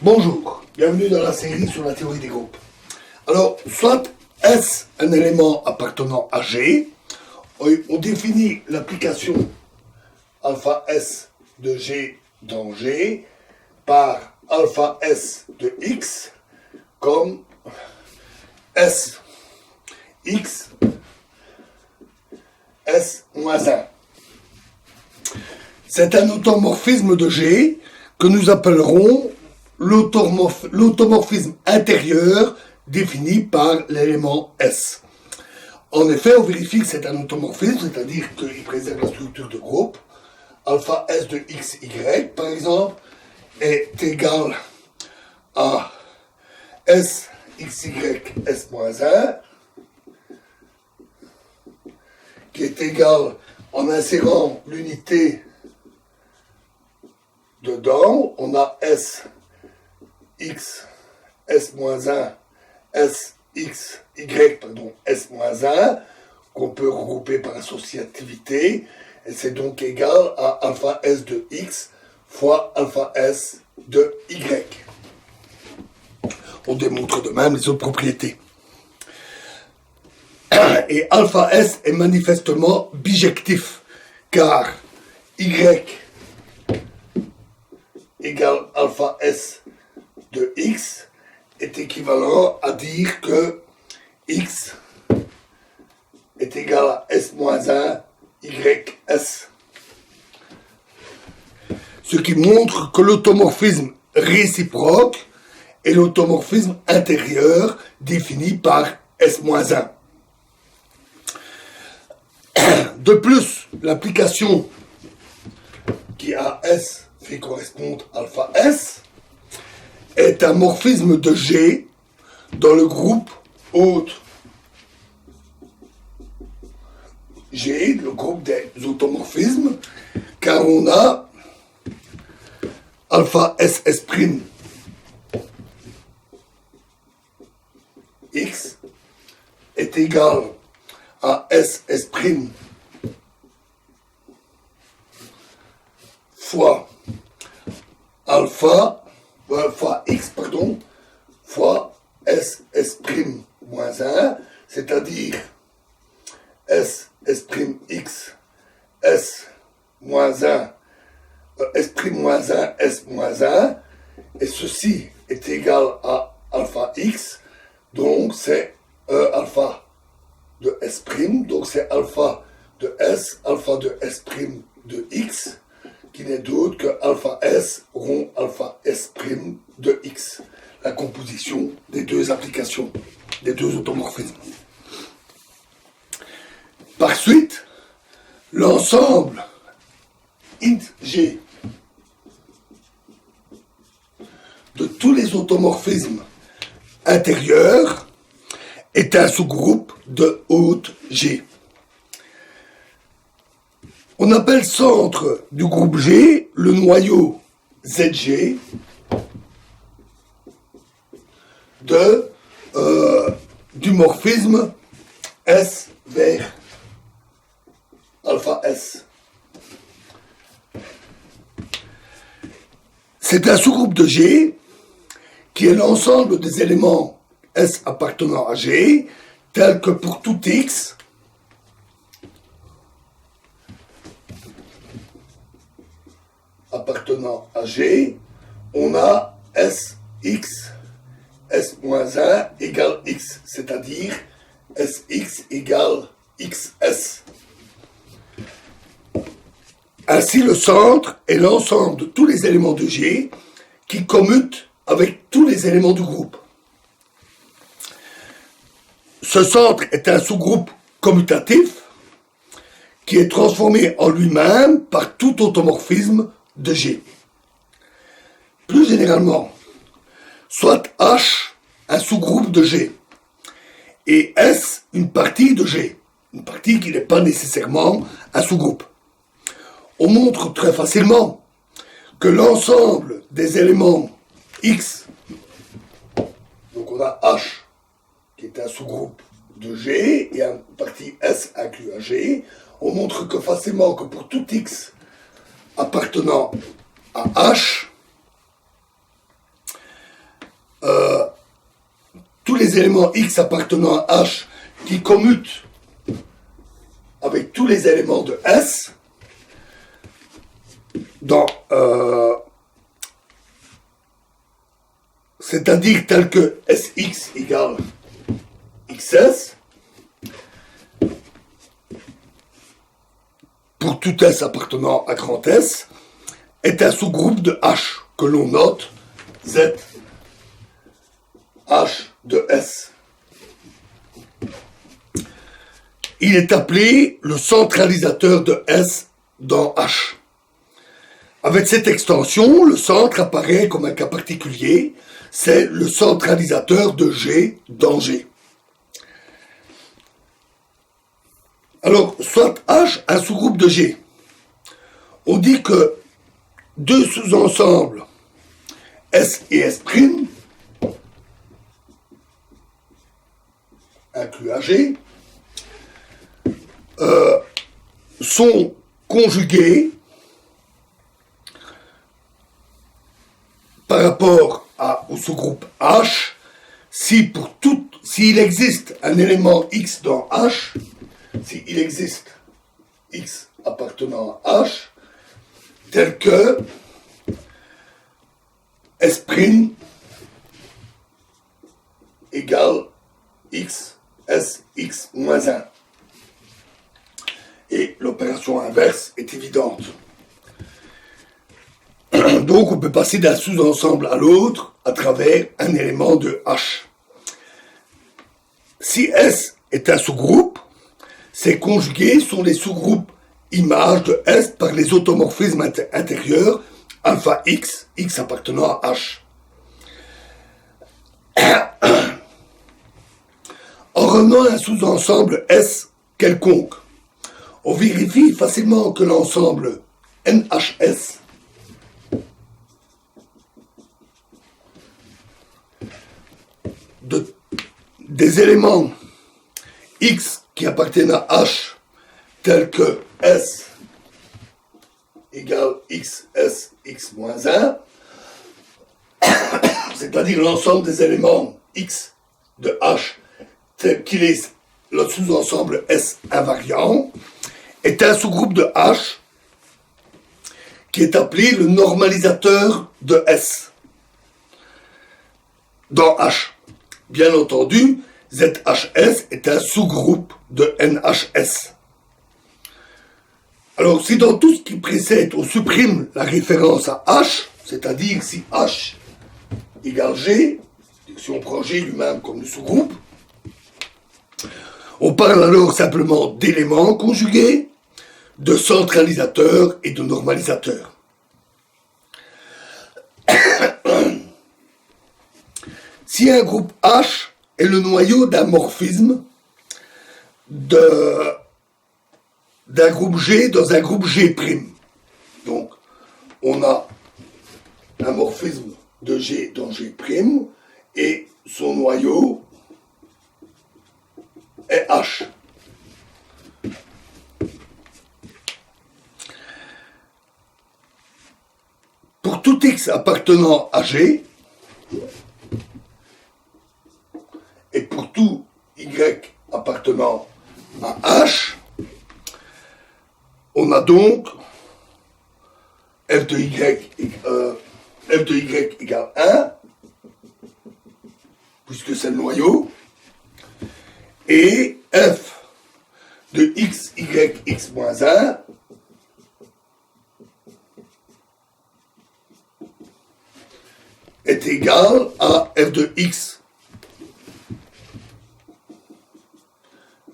Bonjour, bienvenue dans la série sur la théorie des groupes. Alors, soit S un élément appartenant à G, on définit l'application alpha S de G dans G par alpha S de X comme S X S moins 1. C'est un automorphisme de G que nous appellerons l'automorphisme intérieur défini par l'élément S. En effet, on vérifie que c'est un automorphisme, c'est-à-dire qu'il préserve la structure de groupe. Alpha S de x, y, par exemple, est égal à S, x, y, S-1, qui est égal, en insérant l'unité dedans, on a S, x, S-1, S, x, y, pardon, S-1, qu'on peut regrouper par associativité, et c'est donc égal à alpha S de x fois alpha S de y. On démontre de même les autres propriétés. Et alpha S est manifestement bijectif, car y égale alpha S de x est équivalent à dire que x est égal à S-1 YS. Ce qui montre que l'automorphisme réciproque est l'automorphisme intérieur défini par S-1. De plus, l'application qui a S fait correspondre alpha S est un morphisme de G dans le groupe autre G, le groupe des automorphismes, car on a alpha SS' x est égal à SS' fois alpha fois x, pardon, fois SS' moins 1, c'est-à-dire S S'(x) S moins 1 S' moins 1 S moins 1, et ceci est égal à alpha x, donc c'est alpha de S', donc c'est alpha de S de S' de x, qui n'est d'autre que alpha S rond alpha S' de x, la composition des deux applications, des deux automorphismes. Par suite, l'ensemble int G de tous les automorphismes intérieurs est un sous-groupe de haute G. On appelle centre du groupe G le noyau ZG du morphisme S vers alpha S. C'est un sous-groupe de G qui est l'ensemble des éléments S appartenant à G, tels que pour tout X, appartenant à G, on a Sx, S-1 égale X, c'est-à-dire Sx égale XS. Ainsi, le centre est l'ensemble de tous les éléments de G qui commutent avec tous les éléments du groupe. Ce centre est un sous-groupe commutatif qui est transformé en lui-même par tout automorphisme de G. Plus généralement, soit H un sous-groupe de G et S une partie de G, une partie qui n'est pas nécessairement un sous-groupe. On montre très facilement que l'ensemble des éléments X, donc on a H qui est un sous-groupe de G et une partie S inclus à G, on montre que facilement que pour tout X appartenant à H, les éléments X appartenant à H qui commutent avec tous les éléments de S dans c'est-à-dire tel que Sx égale Xs pour tout S appartenant à grand S est un sous-groupe de H que l'on note Z H de S. Il est appelé le centralisateur de S dans H. Avec cette extension, le centre apparaît comme un cas particulier, c'est le centralisateur de G dans G. Alors, soit H un sous-groupe de G. On dit que deux sous-ensembles S et S', inclus à G, sont conjugués par rapport au sous-groupe H s'il existe un élément X dans H, s'il existe X appartenant à H, tel que S' égale X, S, X moins 1. Et l'opération inverse est évidente. Donc on peut passer d'un sous-ensemble à l'autre à travers un élément de H. Si S est un sous-groupe, ces conjugués sont les sous-groupes images de S par les automorphismes intérieurs alpha X, X appartenant à H. En revenant à un sous-ensemble S quelconque, on vérifie facilement que l'ensemble NHS des éléments X qui appartiennent à H, tels que S égale XS, X moins 1, c'est-à-dire l'ensemble des éléments X de H, tel qu'il est le sous-ensemble S invariant, est un sous-groupe de H qui est appelé le normalisateur de S dans H. Bien entendu, ZHS est un sous-groupe de NHS. Alors, si dans tout ce qui précède, on supprime la référence à H, c'est-à-dire si H égale G, si on prend G lui-même comme le sous-groupe, on parle alors simplement d'éléments conjugués, de centralisateurs et de normalisateurs. Si un groupe H est le noyau d'un morphisme d'un groupe G dans un groupe G', donc on a un morphisme de G dans G' et son noyau est H. Pour tout X appartenant à G, et pour tout Y appartenant à H, on a donc f de Y égale 1, puisque c'est le noyau, et f de X, Y, X moins 1 est égal à f de X,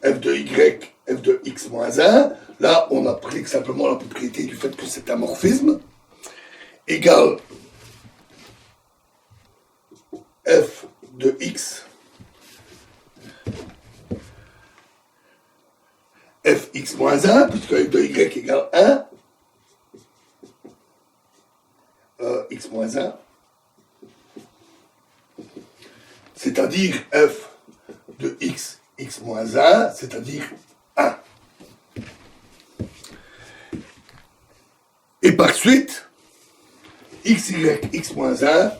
f de Y, f de X moins 1. Là, on applique simplement la propriété du fait que c'est un morphisme, égale f de X, fx moins 1, puisque f de Y égale 1, x moins 1, c'est-à-dire f de X, X moins 1, c'est-à-dire 1. Et par suite, X, Y, X moins 1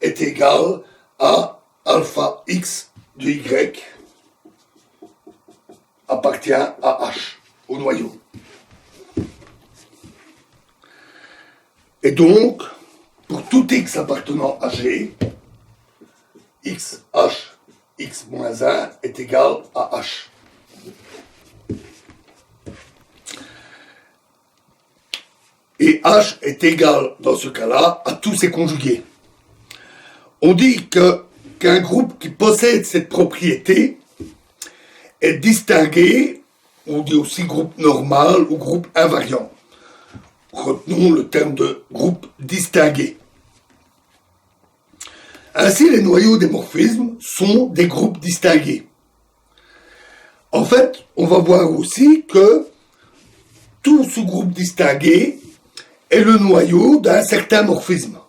est est égal à alpha x de y appartient à H, au noyau. Et donc, pour tout x appartenant à G, x h x moins 1 est égal à H. Et H est égal, dans ce cas-là, à tous ses conjugués. On dit qu'un groupe qui possède cette propriété est distingué, on dit aussi groupe normal ou groupe invariant. Retenons le terme de groupe distingué. Ainsi, les noyaux des morphismes sont des groupes distingués. En fait, on va voir aussi que tout sous-groupe distingué est le noyau d'un certain morphisme.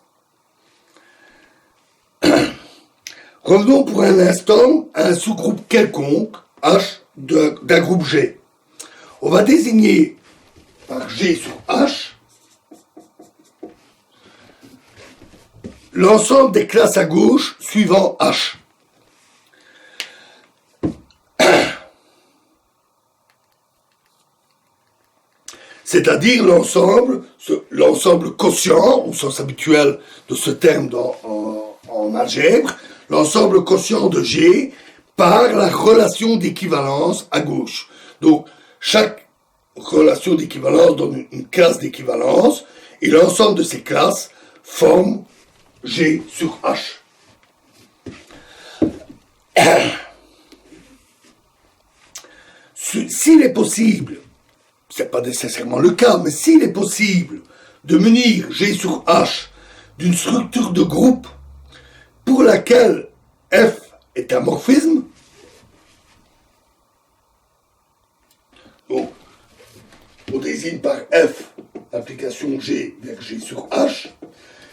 Revenons pour un instant à un sous-groupe quelconque, H, d'un groupe G. On va désigner par G sur H l'ensemble des classes à gauche suivant H. C'est-à-dire l'ensemble quotient, au sens habituel de ce terme en algèbre, l'ensemble quotient de G par la relation d'équivalence à gauche. Donc, chaque relation d'équivalence donne une classe d'équivalence, et l'ensemble de ces classes forme G sur H. S'il est possible, c'est pas nécessairement le cas, mais s'il est possible de munir G sur H d'une structure de groupe pour laquelle F est un morphisme, donc on désigne par F l'application G vers G sur H.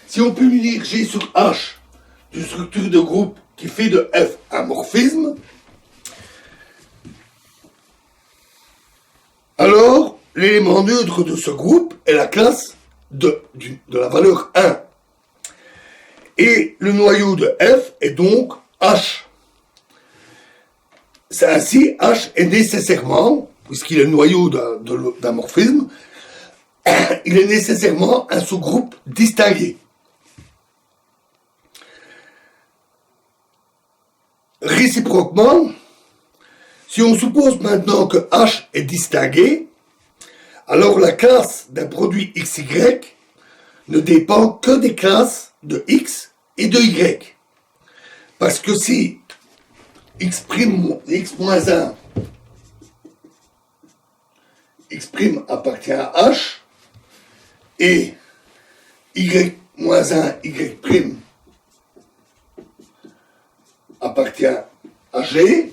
Si on peut munir G sur H d'une structure de groupe qui fait de F un morphisme, alors l'élément neutre de ce groupe est la classe de la valeur 1. Et le noyau de F est donc H. C'est ainsi, H est nécessairement, puisqu'il est le noyau d'un morphisme, il est nécessairement un sous-groupe distingué. Réciproquement, si on suppose maintenant que H est distingué, alors la classe d'un produit XY ne dépend que des classes de X et de Y. Parce que si X' moins 1 X' appartient à H et Y moins 1 Y' appartient à G,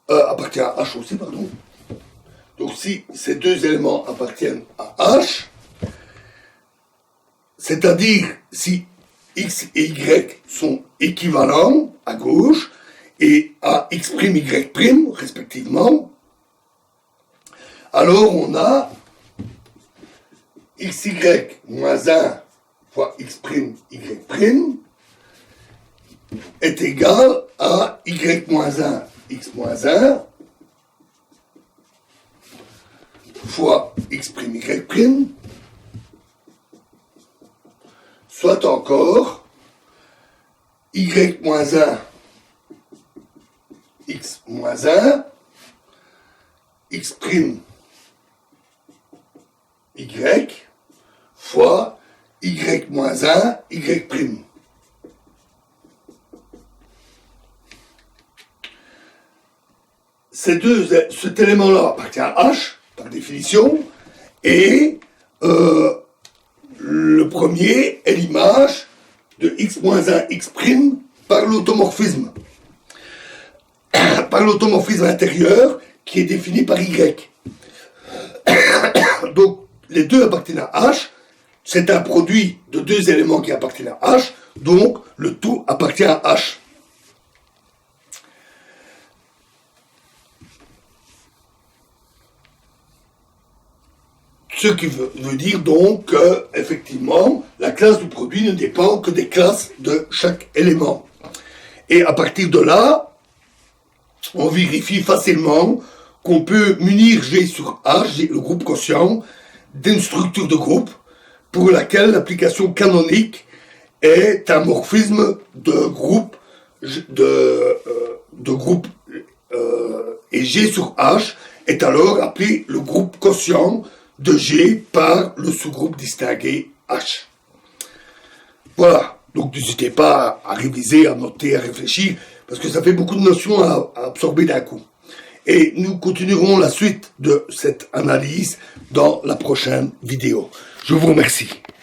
appartient à H aussi, pardon. Donc si ces deux éléments appartiennent à H, c'est-à-dire si X et Y sont équivalents à gauche et à X', Y', respectivement, alors on a XY moins 1 fois X', Y' est égal à Y moins 1, X moins 1 fois X', Y', soit encore Y moins 1, X moins 1, X', Y fois Y moins 1, Y'. Cet élément-là appartient à H, par définition, et le premier est l'image de X moins 1, X' par l'automorphisme. Par l'automorphisme intérieur qui est défini par Y. Donc, les deux appartiennent à H, c'est un produit de deux éléments qui appartiennent à H, donc le tout appartient à H. Ce qui veut dire donc que, effectivement, la classe du produit ne dépend que des classes de chaque élément. Et à partir de là, on vérifie facilement qu'on peut munir G sur H, le groupe quotient, d'une structure de groupe pour laquelle l'application canonique est un morphisme de groupe et G sur H est alors appelé le groupe quotient de G par le sous-groupe distingué H. Voilà, donc n'hésitez pas à réviser, à noter, à réfléchir, parce que ça fait beaucoup de notions à absorber d'un coup. Et nous continuerons la suite de cette analyse dans la prochaine vidéo. Je vous remercie.